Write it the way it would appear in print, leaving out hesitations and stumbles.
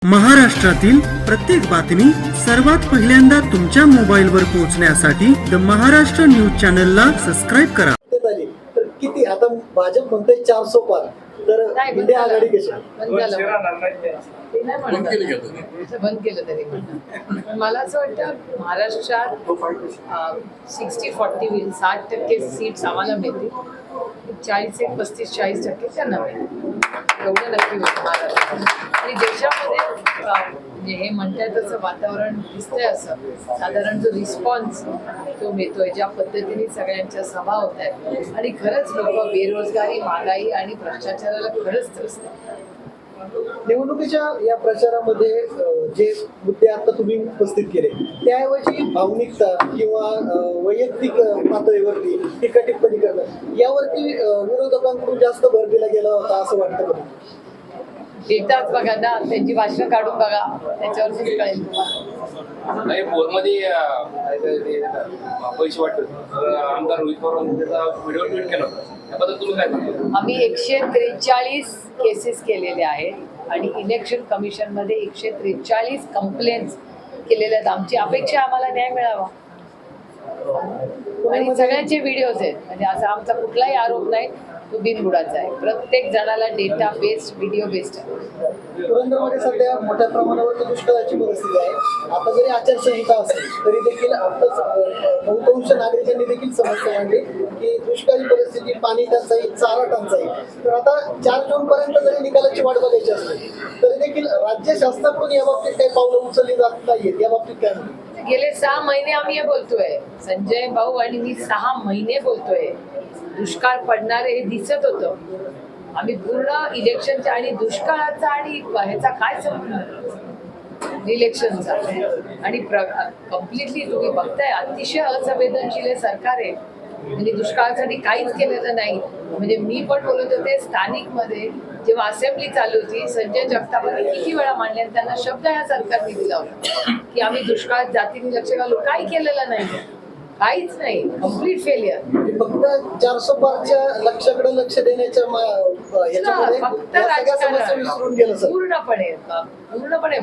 महाराष्ट्रातील प्रत्येक बातमी सर्वात पहिल्यांदा तुमच्या मोबाईलवर पोहोचण्यासाठी द महाराष्ट्र न्यूज चॅनलला सबस्क्राईब करा. तर किती आता भाजप म्हणते 400 पार, तर इंडिया आघाडी कशी बंद केलं तरी मला असं वाटतं महाराष्ट्रात 60-40 होईल. 60% सीट्स आम्हाला मिळतील, 35-40% त्यांना मिळतील, एवढं नक्की होतं महाराष्ट्रात. आणि देशामध्ये म्हणजे हे म्हणताय तसं वातावरण दिसतंय, असं साधारण जो रिस्पॉन्स तो मिळतोय, ज्या पद्धतीने सगळ्यांच्या सभा होत आहेत आणि खरंच लोक बेरोजगारी, महागाई आणि भ्रष्टाचाराला खरंच त्रस्त. निवडणुकीच्या या प्रचारामध्ये जे मुद्दे आता तुम्ही उपस्थित केले त्याऐवजी भावनिकता किंवा वैयक्तिक पातळीवरती टीका टिप्पणी करणं यावरती विरोधकांकडून जास्त भर दिला गेला होता असं वाटतं का? देतात बघा ना, त्यांची भाषणं काढून बघा, त्याच्यावरती कळेल तुम्हाला. नाही बोरमध्ये पैसे वाटत आमदार रोहित पवार त्याचा व्हिडिओ ट्विट केला होता, त्याबद्दल तुम्ही काय सांगता? आम्ही 143 केसेस केलेले आहेत आणि इलेक्शन कमिशनमध्ये 143 कंप्लेंट्स केलेल्या आहेत. आमची अपेक्षा आम्हाला न्याय मिळावा आणि सगळ्यांचे व्हिडिओज आहेत, म्हणजे असा आमचा कुठलाही आरोप नाही तो बिनबुडाचा आहे. प्रत्येक जणाला डेटा बेस्ड, व्हिडिओ बेस्ड आहे. पुरंदरमध्ये सध्या मोठ्या प्रमाणावर दुष्काळाची परिस्थिती आहे. आता जरी आचारसंहिता असेल तरी देखील आताच बहुतांश नागरिकांनी देखील समस्या मांडली की दुष्काळी परिस्थिती, पाणी टंचाई, चारा टंचाई. तर आता 4 जून पर्यंत जरी निकालाची वाट बघायची असली तरी देखील राज्य शासनाकडून या बाबतीत काही पावलं उचलली जात नाहीयेत. या बाबतीत काय म्हणतो? गेले 6 महिने आम्ही हे बोलतोय, संजय भाऊ आणि मी 6 महिने बोलतोय. दुष्काळ पडणारे हे दिसत होतं. आम्ही पूर्ण इलेक्शनच्या आणि दुष्काळाचा आणि ह्याचा काय संबंध इलेक्शनचा आणि कम्प्लिटली तुम्ही बघताय अतिशय असंवेदनशील हे सरकार आहे. म्हणजे दुष्काळासाठी काहीच केलेलं नाही. म्हणजे मी पण बोलत होते स्थानिकमध्ये जेव्हा असेंब्ली चालू होती, संजय जगतापांनी किती वेळा मांडले आणि त्यांना शब्द ह्या सरकारने दिला होता की आम्ही दुष्काळात जातीने लक्ष घालू. काही केलेलं नाही, काहीच नाही, कम्प्लीट फेलियर. फक्त 400 पारच्या लक्षाकडे लक्ष देण्याच्या फक्त विसरून गेलं सर. पूर्णपणे